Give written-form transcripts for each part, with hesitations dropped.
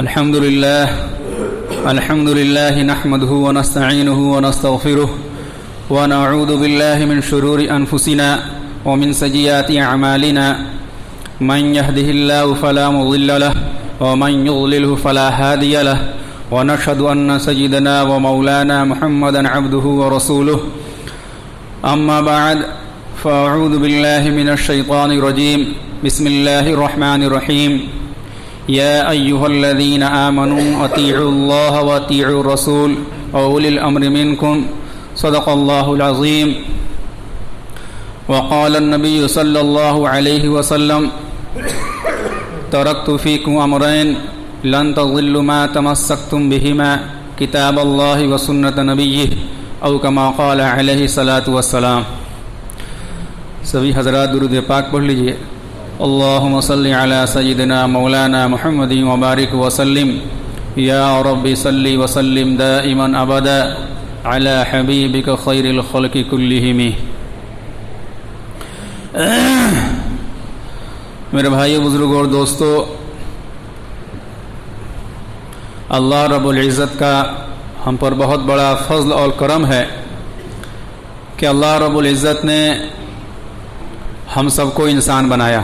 अल्हम्दुलिल्लाह नहमदुहु व नस्तईनुहु व नस्तगफिरुह व नऊज़ु बिल्लाहि मिन शुरूरि अनफुसिना व मिन सय्यिआति अअमालिना मन यहदिहिल्लाहु फला मुज़िल्ल लहु व मन युज़लिलहु फला हादिय लहु व नशहदु अन्न सय्यिदना व मौलाना मुहम्मदन अब्दुहु व रसूलुहु अम्मा बअद फ़अऊज़ु बिल्लाहि मिनश शैतानिर रजीम बिस्मिल्लाहिर रहमानिर रहीम या अय्युहल्लज़ीना आमनू अतीउल्लाह व अतीउर रसूल व उलिल अम्रि मिनकुम सदक़ल्लाहुल अज़ीम व क़ाल अन्नबिय्यु सल्लल्लाहु अलैहि वसल्लम तरक्तु फ़ीकुम अमरैन लन तज़िल्लु मा तमस्सक्तुम बिहिमा किताबल्लाहि व सुन्नत नबिय्यिहि औ कमा क़ाल अलैहि सलातु वस्सलाम। सभी हज़रात दुरूद पाक पढ़ लीजिए। अल्लाहुम्मा सल्लि अला सय्यिदिना मौलाना मुहम्मदिन व बारिक व सल्लिम या रब्बि सल्लि व सल्लिम दाइमन अबदा अला हबीबिका खैरिल खल्क़ि कुल्लिहिम। मेरे भाइयों, बुजुर्गों और दोस्तों, अल्लाह रब्बुल इज़्ज़त का हम पर बहुत बड़ा फ़ज़्ल और करम है कि अल्लाह रब्बुल इज़्ज़त ने हम सबको इंसान बनाया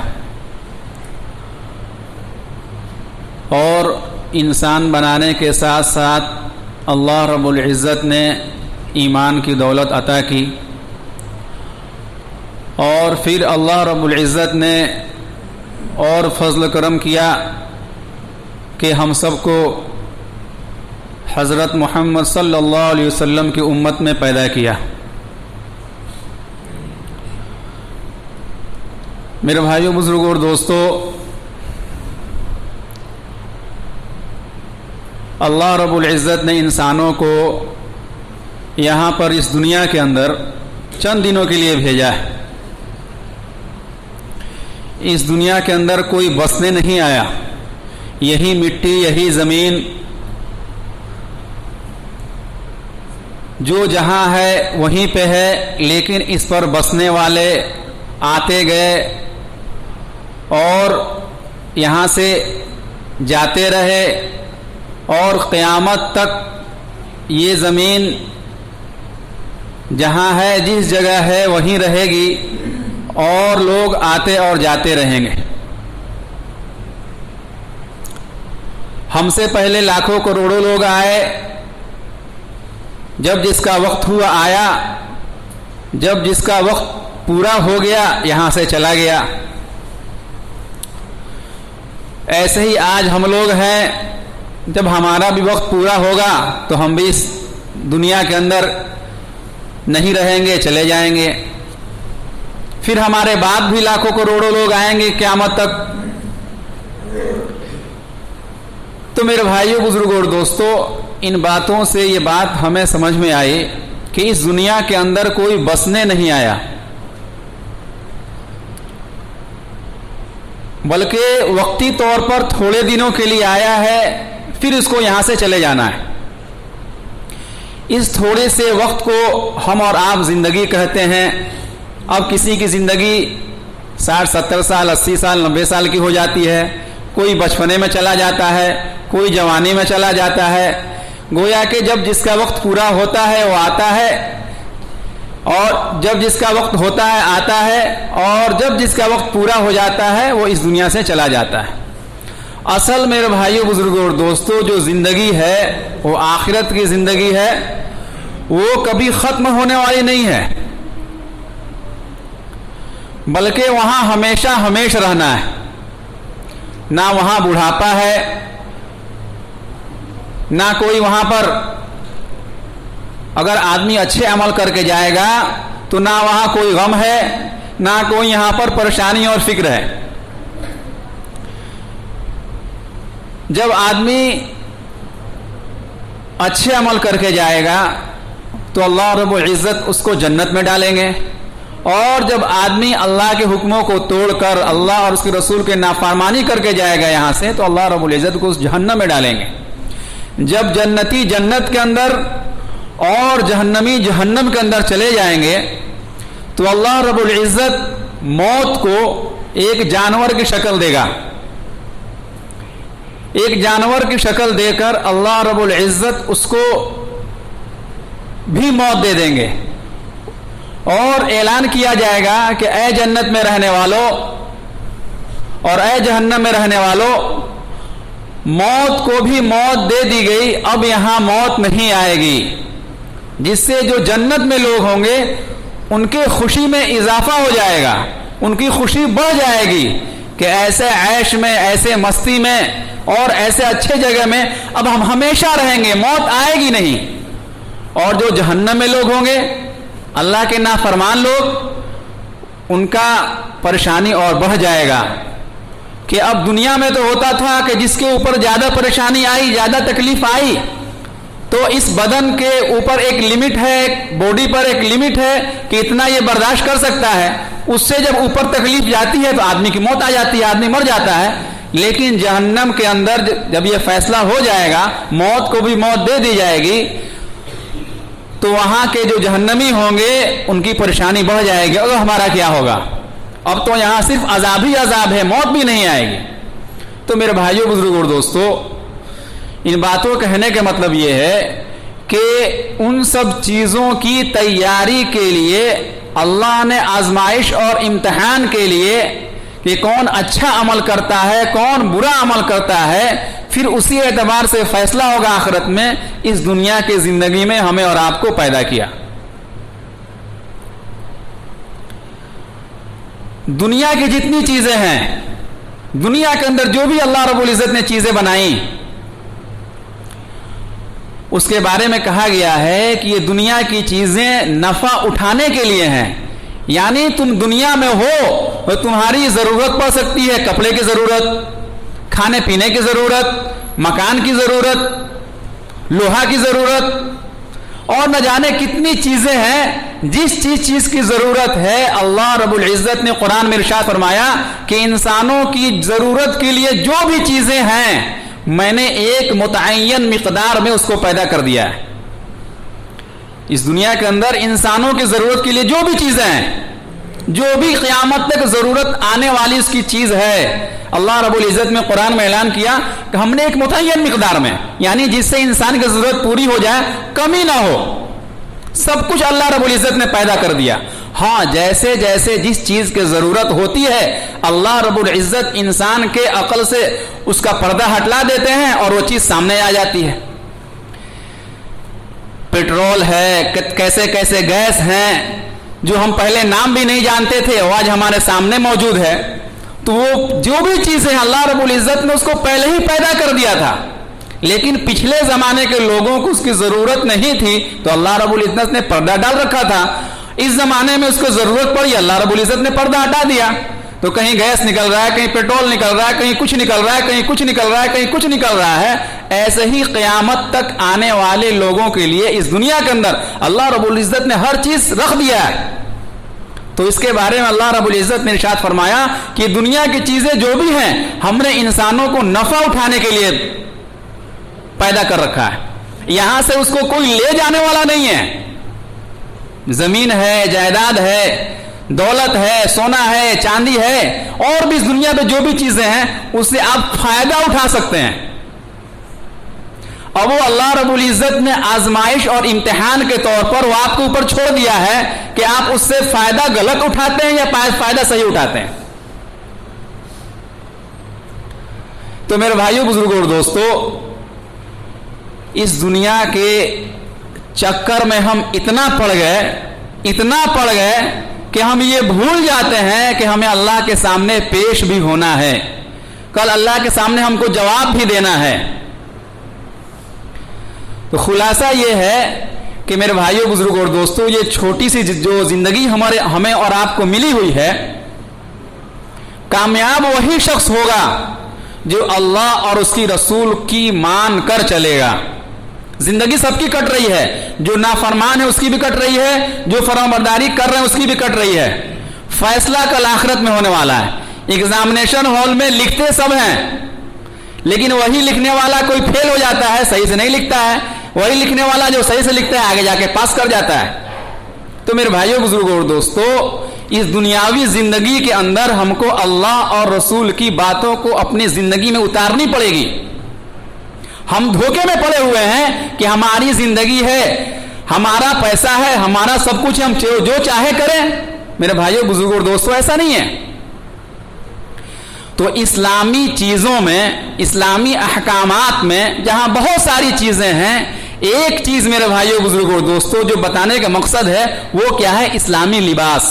और इंसान बनाने के साथ साथ अल्लाह रब्बुल इज़्ज़त ने ईमान की दौलत अता की और फिर अल्लाह रब्बुल इज़्ज़त ने और फ़ज़्ल करम किया कि हम सबको हज़रत मोहम्मद सल्लल्लाहु अलैहि वसल्लम की उम्मत में पैदा किया। मेरे भाइयों, बुजुर्गों और दोस्तों, अल्लाह रब्बुल इज़्ज़त ने इंसानों को यहाँ पर इस दुनिया के अंदर चंद दिनों के लिए भेजा है। इस दुनिया के अंदर कोई बसने नहीं आया। यही मिट्टी, यही ज़मीन जो जहाँ है वहीं पे है, लेकिन इस पर बसने वाले आते गए और यहाँ से जाते रहे और क़यामत तक ये ज़मीन जहाँ है, जिस जगह है वहीं रहेगी और लोग आते और जाते रहेंगे। हमसे पहले लाखों करोड़ों लोग आए, जब जिसका वक्त हुआ आया, जब जिसका वक्त पूरा हो गया यहाँ से चला गया। ऐसे ही आज हम लोग हैं, जब हमारा भी वक्त पूरा होगा तो हम भी इस दुनिया के अंदर नहीं रहेंगे, चले जाएंगे। फिर हमारे बाद भी लाखों करोड़ों लोग आएंगे क़यामत तक। तो मेरे भाइयों, बुजुर्गों और दोस्तों, इन बातों से ये बात हमें समझ में आई कि इस दुनिया के अंदर कोई बसने नहीं आया, बल्कि वक्ती तौर पर थोड़े दिनों के लिए आया है, फिर इसको यहाँ से चले जाना है। इस थोड़े से वक्त को हम और आप ज़िंदगी कहते हैं। अब किसी की ज़िंदगी 60-70 साल, 80 साल, 90 साल की हो जाती है। कोई बचपने में चला जाता है, कोई जवानी में चला जाता है। गोया कि जब जिसका वक्त पूरा होता है वो आता है और जब जिसका वक्त होता है आता है, और जब जिसका वक्त पूरा हो जाता है वो इस दुनिया से चला जाता है। असल मेरे भाइयों, बुजुर्गों और दोस्तों, जो ज़िंदगी है वो आखिरत की ज़िंदगी है, वो कभी ख़त्म होने वाली नहीं है, बल्कि वहाँ हमेशा हमेशा रहना है। ना वहाँ बुढ़ापा है, ना कोई वहाँ पर, अगर आदमी अच्छे अमल करके जाएगा तो ना वहाँ कोई गम है, ना कोई यहाँ पर परेशानी और फिक्र है। जब आदमी अच्छे अमल करके जाएगा तो अल्लाह रब्बुल इज़्ज़त उसको जन्नत में डालेंगे, और जब आदमी अल्लाह के हुक्मों को तोड़कर अल्लाह और उसके रसूल के नाफरमानी करके जाएगा यहाँ से, तो अल्लाह रब्बुल इज़्ज़त को उस जहन्नम में डालेंगे। जब जन्नती जन्नत के अंदर और जहन्नमी जहन्नम के अंदर चले जाएंगे तो अल्लाह रब्बुल इज़्ज़त मौत को एक जानवर की शक्ल देगा, एक जानवर की शक्ल देकर अल्लाह रब्बुल इज्जत उसको भी मौत दे देंगे और ऐलान किया जाएगा कि ऐ जन्नत में रहने वालों और ऐ जहन्नम में रहने वालों, मौत को भी मौत दे दी गई, अब यहां मौत नहीं आएगी। जिससे जो जन्नत में लोग होंगे उनके खुशी में इजाफा हो जाएगा, उनकी खुशी बढ़ जाएगी कि ऐसे ऐश में, ऐसे मस्ती में और ऐसे अच्छे जगह में अब हम हमेशा रहेंगे, मौत आएगी नहीं। और जो जहन्नम में लोग होंगे, अल्लाह के नाफरमान लोग, उनका परेशानी और बढ़ जाएगा कि अब दुनिया में तो होता था कि जिसके ऊपर ज्यादा परेशानी आई, ज्यादा तकलीफ आई, तो इस बदन के ऊपर एक लिमिट है, बॉडी पर एक लिमिट है कि इतना ये बर्दाश्त कर सकता है। उससे जब ऊपर तकलीफ जाती है तो आदमी की मौत आ जाती है, आदमी मर जाता है। लेकिन जहन्नम के अंदर जब ये फैसला हो जाएगा, मौत को भी मौत दे दी जाएगी, तो वहां के जो जहन्नमी होंगे उनकी परेशानी बढ़ जाएगी। और हमारा क्या होगा? अब तो यहां सिर्फ अजाब ही अजाब है, मौत भी नहीं आएगी। तो मेरे भाइयों, बुजुर्गों और दोस्तों, इन बातों कहने का मतलब यह है कि उन सब चीजों की तैयारी के लिए अल्लाह ने आजमाइश और इम्तिहान के लिए कि कौन अच्छा अमल करता है, कौन बुरा अमल करता है, फिर उसी एतबार से फैसला होगा आखिरत में। इस दुनिया की जिंदगी में हमें और आपको पैदा किया। दुनिया की जितनी चीजें हैं, दुनिया के अंदर जो भी अल्लाह रब्बुल इज्जत ने चीजें बनाई, उसके बारे में कहा गया है कि ये दुनिया की चीजें नफा उठाने के लिए हैं। यानी तुम दुनिया में हो तो तुम्हारी जरूरत पड़ सकती है, कपड़े की जरूरत, खाने पीने की जरूरत, मकान की जरूरत, लोहा की जरूरत और न जाने कितनी चीजें हैं। जिस चीज की जरूरत है, अल्लाह रब्बुल इज्जत ने कुरान में इरशाद फरमाया कि इंसानों की जरूरत के लिए जो भी चीजें हैं, मैंने एक मुतअय्यन मिकदार में उसको पैदा कर दिया है। इस दुनिया के अंदर इंसानों की जरूरत के लिए जो भी चीजें हैं, जो भी क़यामत तक जरूरत आने वाली उसकी चीज है, अल्लाह रब्बुल इज्जत में कुरान में ऐलान किया कि हमने एक मुतअय्यन मिकदार में, यानी जिससे इंसान की जरूरत पूरी हो जाए, कमी ना हो, सब कुछ अल्लाह रब्बुल इज्जत ने पैदा कर दिया। हाँ, जैसे जैसे जिस चीज की जरूरत होती है, अल्लाह रब्बुल इज्जत इंसान के अकल से उसका पर्दा हटला देते हैं और वो चीज सामने आ जाती है। पेट्रोल है, कैसे कैसे गैस हैं, जो हम पहले नाम भी नहीं जानते थे, वो आज हमारे सामने मौजूद है। तो वो जो भी चीजें अल्लाह रब्बुल इज्जत ने उसको पहले ही पैदा कर दिया था, लेकिन पिछले जमाने के लोगों को उसकी जरूरत नहीं थी, तो अल्लाह रब्बुल इज्जत ने पर्दा डाल रखा था। इस जमाने में उसको जरूरत पड़ी, अल्लाह रब्बुल इज्जत ने पर्दा हटा दिया। तो कहीं गैस निकल रहा है, कहीं पेट्रोल निकल रहा है, कहीं कुछ निकल रहा है, कहीं कुछ निकल रहा है, कहीं कुछ निकल रहा है। ऐसे ही क़यामत तक आने वाले लोगों के लिए इस दुनिया के अंदर अल्लाह रब्बुल इज्जत ने हर चीज रख दिया है। तो इसके बारे में अल्लाह रब्बुल इज्जत ने इरशाद फरमाया कि दुनिया की चीजें जो भी हैं, हमने इंसानों को नफा उठाने के लिए पैदा कर रखा है। यहां से उसको कोई ले जाने वाला नहीं है। जमीन है, जायदाद है, दौलत है, सोना है, चांदी है, और भी इस दुनिया पे जो भी चीजें हैं, उससे आप फायदा उठा सकते हैं। अब वो अल्लाह रब्बुल इज्जत ने आजमाइश और इम्तिहान के तौर पर वो आपके ऊपर छोड़ दिया है कि आप उससे फायदा गलत उठाते हैं या फायदा सही उठाते हैं। तो मेरे भाइयों, बुजुर्गों और दोस्तों, इस दुनिया के चक्कर में हम इतना पड़ गए कि हम ये भूल जाते हैं कि हमें अल्लाह के सामने पेश भी होना है। कल अल्लाह के सामने हमको जवाब भी देना है। तो खुलासा ये है कि मेरे भाइयों, बुजुर्गों और दोस्तों, ये छोटी सी जो जिंदगी हमें और आपको मिली हुई है, कामयाब वही शख्स होगा जो अल्लाह और उसकी रसूल की मान कर चलेगा। जिंदगी सबकी कट रही है, जो नाफरमान है उसकी भी कट रही है, जो फरमाबरदारी कर रहे हैं उसकी भी कट रही है। फैसला कल आखिरत में होने वाला है। एग्जामिनेशन हॉल में लिखते सब हैं, लेकिन वही लिखने वाला कोई फेल हो जाता है, सही से नहीं लिखता है। वही लिखने वाला जो सही से लिखता है, आगे जाके पास कर जाता है। तो मेरे भाइयों, बुजुर्गों और दोस्तों, इस दुनियावी जिंदगी के अंदर हमको अल्लाह और रसूल की बातों को अपनी जिंदगी में उतारनी पड़ेगी। हम धोखे में पड़े हुए हैं कि हमारी जिंदगी है, हमारा पैसा है, हमारा सब कुछ, हम जो चाहे करें। मेरे भाइयों, बुजुर्गों और दोस्तों, ऐसा नहीं है। तो इस्लामी चीजों में, इस्लामी अहकामात में जहां बहुत सारी चीजें हैं, एक चीज मेरे भाइयों, बुजुर्गों और दोस्तों, जो बताने का मकसद है वो क्या है? इस्लामी लिबास,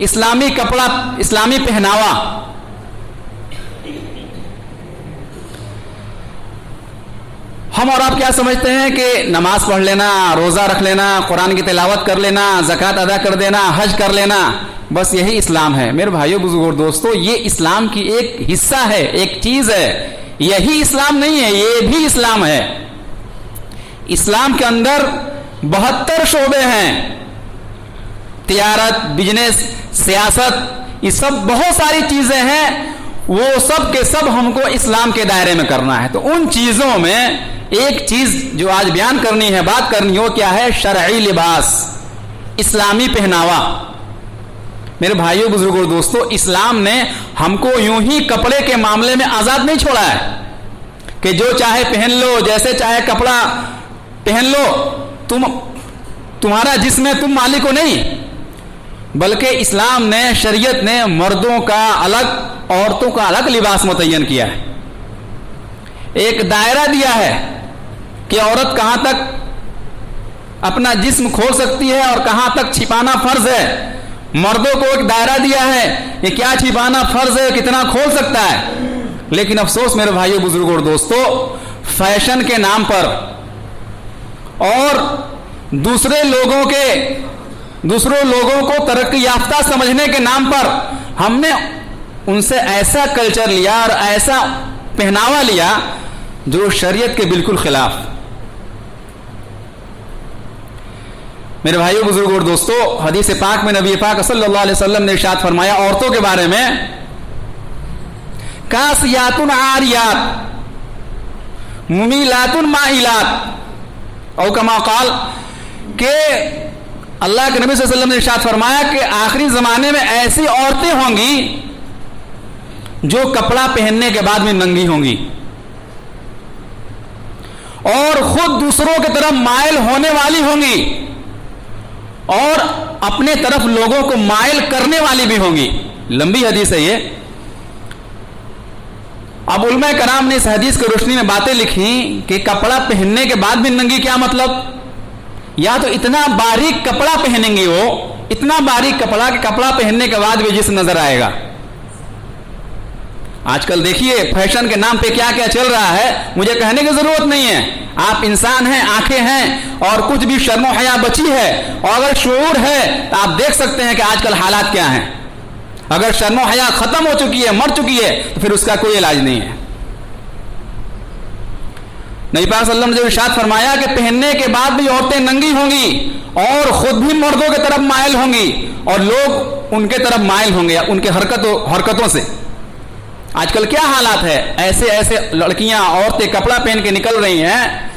इस्लामी कपड़ा, इस्लामी पहनावा। हम और आप क्या समझते हैं कि नमाज पढ़ लेना, रोजा रख लेना, कुरान की तिलावत कर लेना, ज़कात अदा कर देना, हज कर लेना, बस यही इस्लाम है। मेरे भाइयों, बुजुर्गों और दोस्तों, ये इस्लाम की एक हिस्सा है, एक चीज है। यही इस्लाम नहीं है, ये भी इस्लाम है। इस्लाम के अंदर 72 शोबे हैं, तिजारत, बिजनेस, सियासत, ये सब बहुत सारी चीजें हैं। वो सब के सब हमको इस्लाम के दायरे में करना है। तो उन चीजों में एक चीज जो आज बयान करनी है, बात करनी हो, क्या है? शरई लिबास, इस्लामी पहनावा। मेरे भाइयों, बुजुर्गों और दोस्तों, इस्लाम ने हमको यूं ही कपड़े के मामले में आजाद नहीं छोड़ा है कि जो चाहे पहन लो, जैसे चाहे कपड़ा पहन लो, तुम्हारा जिस्म है, तुम मालिक हो, नहीं। बल्कि इस्लाम ने, शरीयत ने मर्दों का अलग, औरतों का अलग लिबास मुतय्यन किया है। एक दायरा दिया है कि औरत कहां तक अपना जिस्म खोल सकती है और कहां तक छिपाना फर्ज है। मर्दों को एक दायरा दिया है कि क्या छिपाना फर्ज है, कितना खोल सकता है। लेकिन अफसोस मेरे भाइयों, बुजुर्गों और दोस्तों, फैशन के नाम पर और दूसरे लोगों को तरक्की याफ्ता समझने के नाम पर हमने उनसे ऐसा कल्चर लिया और ऐसा पहनावा लिया जो शरीयत के बिल्कुल खिलाफ। मेरे भाइयों, बुजुर्गों और दोस्तों, हदीस पाक में नबी पाक सल्लल्लाहु अलैहि वसल्लम ने इरशाद फरमाया औरतों के बारे में, कासियातुन आरियात, मुमीलातुन माइलात, और कमा काल के अल्लाह के नबी सल्लल्लाहु अलैहि वसल्लम ने इरशाद फरमाया कि आखिरी जमाने में ऐसी औरतें होंगी जो कपड़ा पहनने के बाद में नंगी होंगी और खुद दूसरों की तरफ माइल होने वाली होंगी और अपने तरफ लोगों को माइल करने वाली भी होंगी। लंबी हदीस है ये। अब उलमा कराम ने इस हदीस की रोशनी में बातें लिखी कि कपड़ा पहनने के बाद भी नंगी, क्या मतलब? या तो इतना बारीक कपड़ा पहनेंगे वो, इतना बारीक कपड़ा कि कपड़ा पहनने के बाद भी जिस्म नजर आएगा। आजकल देखिए फैशन के नाम पे क्या क्या चल रहा है, मुझे कहने की जरूरत नहीं है। आप इंसान हैं, आंखें हैं और कुछ भी शर्म और हया बची है, और अगर शऊर है तो आप देख सकते हैं कि आजकल हालात क्या हैं। अगर शर्म और हया खत्म हो चुकी है, मर चुकी है, तो फिर उसका कोई इलाज नहीं है। नबी पाक सल्लल्लाहु अलैहि वसल्लम ने जो इरशाद फरमाया कि पहनने के बाद भी औरतें नंगी होंगी और खुद भी मर्दों की तरफ माइल होंगी और लोग उनके तरफ माइल होंगे उनके हरकतों से। आजकल क्या हालात है, ऐसे ऐसे लड़कियां, औरतें कपड़ा पहन के निकल रही हैं।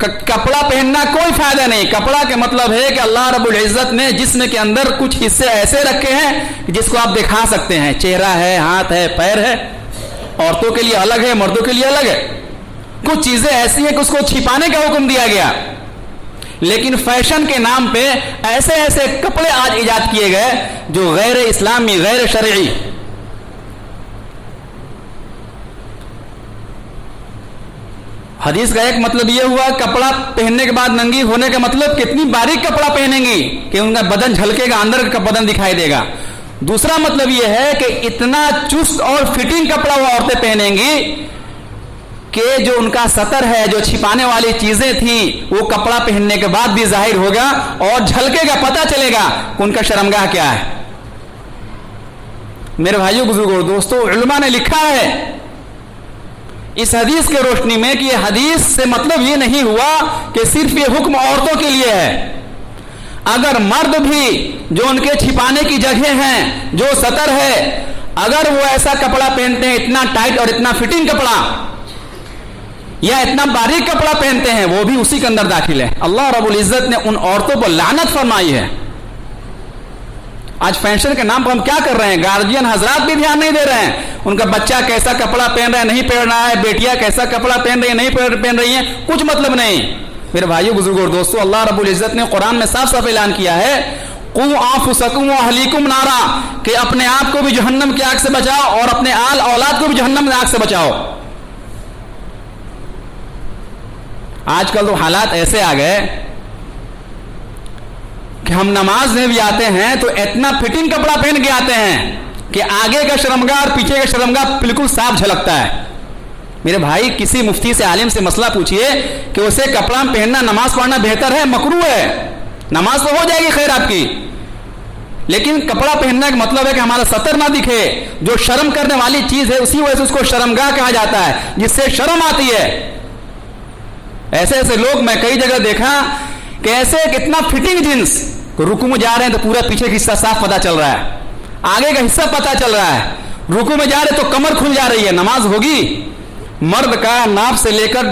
कपड़ा पहनना कोई फायदा नहीं। कपड़ा के मतलब है कि अल्लाह रब्बुल इज्जत ने जिस्म के अंदर कुछ हिस्से ऐसे रखे हैं जिसको आप दिखा सकते हैं। चेहरा है, हाथ है, पैर है। औरतों के लिए अलग है, मर्दों के लिए अलग है। कुछ चीजें ऐसी हैं कि उसको छिपाने का हुक्म दिया गया। लेकिन फैशन के नाम पे ऐसे ऐसे कपड़े आज इजाद किए गए जो गैर इस्लामी, गैर शरई। हदीस का एक मतलब यह हुआ कपड़ा पहनने के बाद नंगी होने का मतलब कितनी बारीक कपड़ा पहनेंगी कि उनका बदन झलकेगा, अंदर का बदन दिखाई देगा। दूसरा मतलब यह है कि इतना चुस्त और फिटिंग कपड़ा वो औरतें पहनेंगी कि जो उनका सतर है, जो छिपाने वाली चीजें थी, वो कपड़ा पहनने के बाद भी जाहिर होगा और झलकेगा, पता चलेगा कि उनका शर्मगाह क्या है। मेरे भाइयों, बुजुर्गों और दोस्तों, उलमा ने लिखा है इस हदीस के रोशनी में कि यह हदीस से मतलब ये नहीं हुआ कि सिर्फ ये हुक्म औरतों के लिए है। अगर मर्द भी जो उनके छिपाने की जगह हैं, जो सतर है, अगर वो ऐसा कपड़ा पहनते हैं, इतना टाइट और इतना फिटिंग कपड़ा या इतना बारीक कपड़ा पहनते हैं, वो भी उसी के अंदर दाखिल है। अल्लाह रब्बुल इज्जत ने उन औरतों पर लानत फरमाई है। आज फैशन के नाम पर हम क्या कर रहे हैं, गार्जियन हजरात भी ध्यान नहीं दे रहे हैं। उनका बच्चा कैसा कपड़ा पहन रहा है, नहीं पहन रहा है, बेटियां कैसा कपड़ा पहन रही है, नहीं पहन रही है, कुछ मतलब नहीं। मेरे भाइयों बुजुर्गों और दोस्तों, अल्लाह रब्बुल इज्जत ने कुरान में साफ साफ ऐलान किया है, कु आफुसकुम व अहलीकुम नारा, कि अपने आप को भी जहन्नम की आग से बचाओ और अपने आल औलाद को भी जहन्नम की आग से बचाओ। आजकल तो हालात ऐसे आ गए कि हम नमाज में भी आते हैं तो इतना फिटिंग कपड़ा पहन के आते हैं कि आगे का शर्मगाह और पीछे का शर्मगाह बिल्कुल साफ झलकता है। मेरे भाई, किसी मुफ्ती से आलिम से मसला पूछिए कि उसे कपड़ा पहनना, नमाज पढ़ना बेहतर है, मकरूह है। नमाज तो हो जाएगी खैर आपकी, लेकिन कपड़ा पहनने का मतलब है कि हमारा सतर ना दिखे। जो शर्म करने वाली चीज है उसी वजह से उसको शर्मगाह कहा जाता है, जिससे शर्म आती है। ऐसे ऐसे लोग मैं कई जगह देखा कि ऐसे कितना फिटिंग जींस, रुकू में जा रहे हैं तो पूरा पीछे का हिस्सा साफ पता चल रहा है, आगे का हिस्सा पता चल रहा है। रुकू में जा रहे तो कमर खुल जा रही है, नमाज होगी? मर्द का नाप से लेकर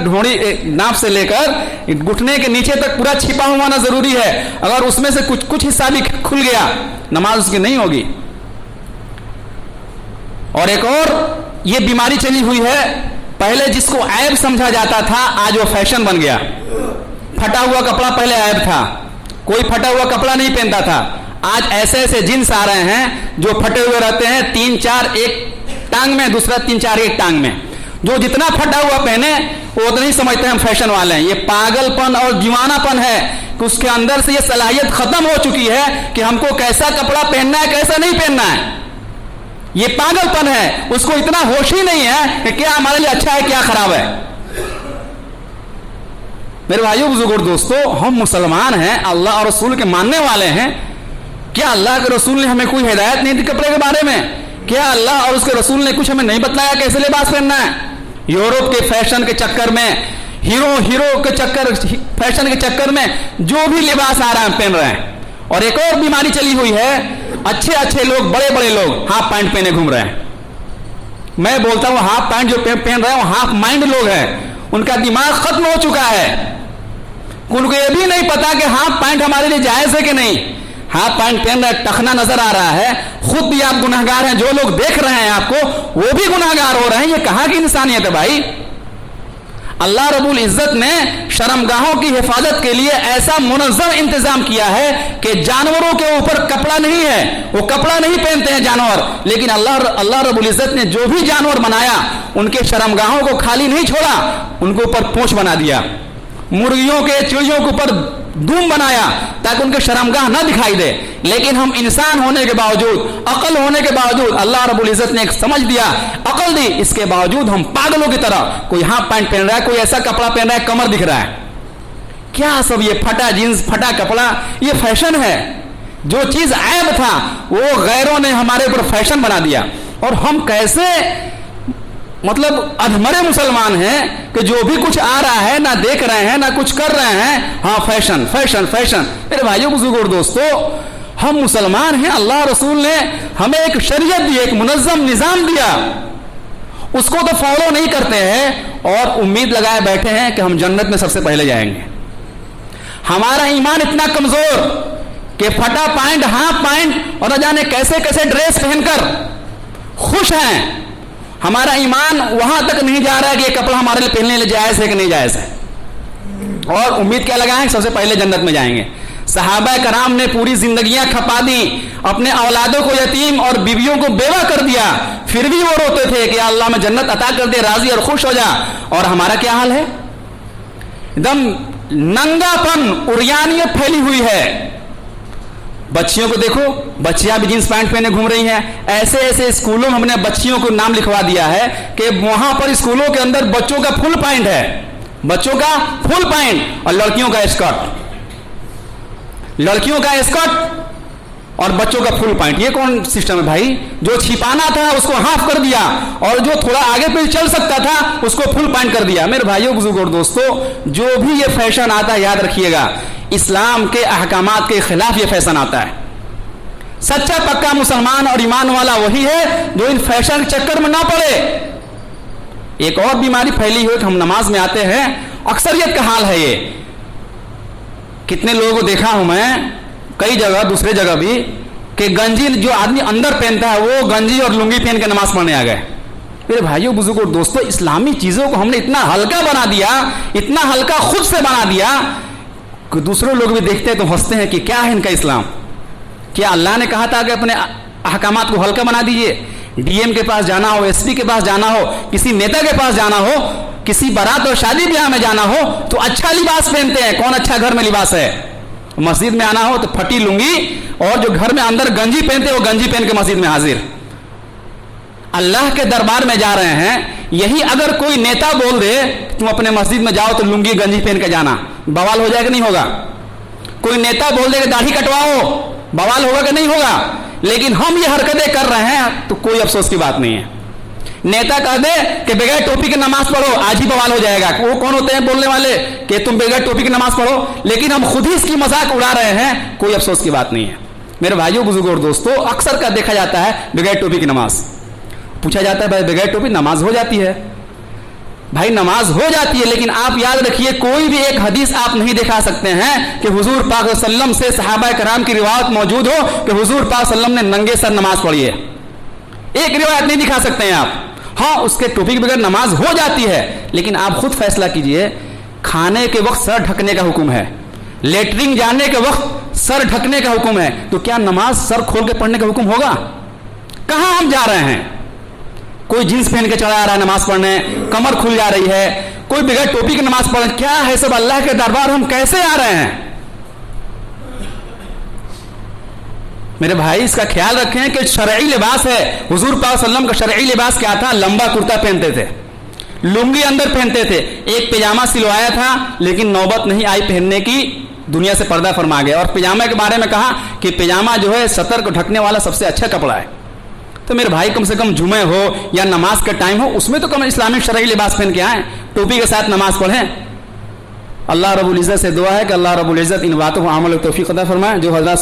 नाप से लेकर घुटने के नीचे तक पूरा छिपा हुआ होना जरूरी है। अगर उसमें से कुछ हिस्सा भी खुल गया, नमाज उसकी नहीं होगी। और एक और ये बीमारी चली हुई है, पहले जिसको ऐब समझा जाता था आज वो फैशन बन गया। फटा हुआ कपड़ा पहले ऐब था, कोई फटा हुआ कपड़ा नहीं पहनता था। आज ऐसे ऐसे जींस आ रहे हैं जो फटे हुए रहते हैं, 3-4 एक टांग में, दूसरा 3-4 एक टांग में। जो जितना फटा हुआ पहने वो उतना ही समझते हैं हम फैशन वाले हैं। ये पागलपन और दीवानापन है कि उसके अंदर से ये सलाहियत खत्म हो चुकी है कि हमको कैसा कपड़ा पहनना है, कैसा नहीं पहनना है। ये पागलपन है, उसको इतना होश ही नहीं है कि क्या हमारे लिए अच्छा है, क्या खराब है। मेरे भाइयों बुजुर्गों दोस्तों, हम मुसलमान हैं, अल्लाह और रसूल के मानने वाले हैं। क्या अल्लाह के रसूल ने हमें कोई हिदायत नहीं दी कपड़े के बारे में? क्या अल्लाह और उसके रसूल ने कुछ हमें नहीं बताया कैसे लिबास पहनना है? यूरोप के फैशन के चक्कर में, हीरो के चक्कर, फैशन के चक्कर में जो भी लिबास आ रहा है पहन रहे हैं। और एक और बीमारी चली हुई है, अच्छे अच्छे लोग, बड़े बड़े लोग हाफ पैंट पहने घूम रहे हैं। मैं बोलता हूं हाफ पैंट जो पहन रहे हैं वो हाफ माइंड लोग हैं, उनका दिमाग खत्म हो चुका है। उनको ये भी नहीं पता कि हाफ पैंट हमारे लिए जायज है कि नहीं। हाफ पैंट पहन रहे, टखना नजर आ रहा है, खुद भी आप गुनहगार हैं, जो लोग देख रहे हैं आपको वो भी गुनहगार हो रहे हैं। ये कहां की इंसानियत है भाई? अल्लाह रब्बुल इज्जत ने शर्मगाहों की हिफाजत के लिए ऐसा मुनज़्ज़म इंतजाम किया है कि जानवरों के ऊपर कपड़ा नहीं है, वो कपड़ा नहीं पहनते हैं जानवर, लेकिन अल्लाह रब्बुल इज्जत ने जो भी जानवर बनाया उनके शर्मगाहों को खाली नहीं छोड़ा, उनके ऊपर पूंछ बना दिया। मुर्गियों के, चिड़ियों के ऊपर दूम बनाया ताकि उनके शर्मगाह न दिखाई दे। लेकिन हम इंसान होने के बावजूद, अकल होने के बावजूद, अल्लाह रब्बुल इज्जत ने एक समझ दिया, अकल दी, इसके बावजूद हम पागलों की तरह कोई हाफ पैंट पहन रहा है, कोई ऐसा कपड़ा पहन रहा है कमर दिख रहा है। क्या सब ये फटा जींस, फटा कपड़ा, ये फैशन है। जो चीज ऐब था वो गैरों ने हमारे ऊपर फैशन बना दिया। और हम कैसे मतलब अधमरे मुसलमान हैं कि जो भी कुछ आ रहा है ना देख रहे हैं ना कुछ कर रहे हैं, हाँ फैशन फैशन फैशन। मेरे भाइयों बुजुर्गों दोस्तों, हम मुसलमान हैं, अल्लाह रसूल ने हमें एक शरीयत दी, एक मुनज़्ज़म निज़ाम दिया, उसको तो फॉलो नहीं करते हैं और उम्मीद लगाए बैठे हैं कि हम जन्नत में सबसे पहले जाएंगे। हमारा ईमान इतना कमजोर कि फटा पैंट, हाफ पैंट और न जाने कैसे कैसे ड्रेस पहनकर खुश हैं। हमारा ईमान वहां तक नहीं जा रहा है कि ये कपड़ा हमारे लिए पहनने लिए जायज है कि नहीं जायज है। और उम्मीद क्या लगाएं, सबसे पहले जन्नत में जाएंगे। सहाबा कराम ने पूरी जिंदगियां खपा दी, अपने औलादों को यतीम और बीवियों को बेवा कर दिया, फिर भी वो रोते थे कि अल्लाह में जन्नत अता कर दे, राजी और खुश हो जा। और हमारा क्या हाल है? एकदम नंगापन, उरियानियत फैली हुई है। बच्चियों को देखो, बच्चियां भी जींस पैंट पहने घूम रही हैं। ऐसे ऐसे स्कूलों में हमने बच्चियों को नाम लिखवा दिया है कि वहां पर स्कूलों के अंदर बच्चों का फुल पैंट है, बच्चों का फुल पैंट और लड़कियों का स्कर्ट, लड़कियों का स्कर्ट और बच्चों का फुल पैंट। ये कौन सिस्टम है भाई? जो छिपाना था उसको हाफ कर दिया और जो थोड़ा आगे पे चल सकता था उसको फुल पैंट कर दिया। मेरे भाइयों बुजुर्गों दोस्तों, जो भी ये फैशन आता है याद रखिएगा, इस्लाम के अहकामात के खिलाफ ये फैशन आता है। सच्चा पक्का मुसलमान और ईमान वाला वही है जो इन फैशन के चक्कर में ना पड़े। एक और बीमारी फैली हुई कि हम नमाज में आते हैं, अक्सरियत का हाल है ये। कितने लोगों को देखा हूं मैं कई जगह, दूसरे जगह भी, कि गंजी जो आदमी अंदर पहनता है वो गंजी और लुंगी पहन के नमाज पढ़ने आ गए। मेरे भाइयों बुजुर्गों दोस्तों, इस्लामी चीजों को हमने इतना हल्का बना दिया, इतना हल्का खुद से बना दिया कि दूसरे लोग भी देखते हैं तो हंसते हैं कि क्या है इनका इस्लाम। क्या अल्लाह ने कहा था कि अपने अहकामात को हल्का बना दीजिए? डीएम के पास जाना हो, एसपी के पास जाना हो, किसी नेता के पास जाना हो, किसी बारात और शादी ब्याह में जाना हो तो अच्छा लिबास पहनते हैं। कौन अच्छा घर में लिबास है? मस्जिद में आना हो तो फटी लुंगी, और जो घर में अंदर गंजी पहनते हैं वो गंजी पहन के मस्जिद में हाजिर। अल्लाह के दरबार में जा रहे हैं, यही अगर कोई नेता बोल दे तुम अपने मस्जिद में जाओ तो लुंगी गंजी पहन के जाना, बवाल हो जाएगा नहीं होगा? कोई नेता बोल दे कि दाढ़ी कटवाओ, बवाल होगा कि नहीं होगा? लेकिन हम ये हरकतें कर रहे हैं तो कोई अफसोस की बात नहीं है। नेता कह दे कि बगैर टोपी की नमाज पढ़ो, आज ही बवाल हो जाएगा। वो कौन होते हैं बोलने वाले कि तुम बगैर टोपी की नमाज पढ़ो? लेकिन हम खुद ही इसकी मजाक उड़ा रहे हैं, कोई अफसोस की बात नहीं है। मेरे भाइयों बुजुर्गों और दोस्तों, अक्सर का देखा जाता है बगैर टोपी की नमाज। पूछा जाता है भाई बगैर टोपी नमाज हो जाती है? भाई नमाज हो जाती है, लेकिन आप याद रखिए कोई भी एक हदीस आप नहीं दिखा सकते हैं कि हुजूर पाक सल्लम से सहाबा कराम की रिवायत मौजूद हो कि हुजूर पाक सल्लम ने नंगे सर नमाज पढ़ी है। एक रिवायत नहीं दिखा सकते हैं आप। हाँ, उसके टोपी के बगैर नमाज हो जाती है, लेकिन आप खुद फैसला कीजिए। खाने के वक्त सर ढकने का हुक्म है, लेटरिन जाने के वक्त सर ढकने का हुक्म है, तो क्या नमाज सर खोल के पढ़ने का हुक्म होगा? कहां हम जा रहे हैं? कोई जींस पहन के चला आ रहा है नमाज पढ़ने, कमर खुल जा रही है, कोई बगैर टोपी की नमाज पढ़, क्या है सब? अल्लाह के दरबार हम कैसे आ रहे हैं? मेरे भाई इसका ख्याल रखें कि शरई लिबास है। हुजूर पाक सल्लम का शरई लिबास क्या था? लंबा कुर्ता पहनते थे, लुंगी अंदर पहनते थे, एक पैजामा सिलवाया था, लेकिन नौबत नहीं आई पहनने की, दुनिया से पर्दा फरमा गया। और पैजामा के बारे में कहा कि पैजामा जो है सतर को ढकने वाला सबसे अच्छा कपड़ा है। तो मेरे भाई कम से कम जुमे हो या नमाज का टाइम हो, उसमें तो कम इस्लामिक शरई लिबास पहन के आए, टोपी के साथ नमाज पढ़ें। अल्लाह रब्बुल इज्जत से दुआ है कि अल्लाह रब्बुल इज्जत इन बातों को अमल और तौफीक अता फरमाए। जो हजरत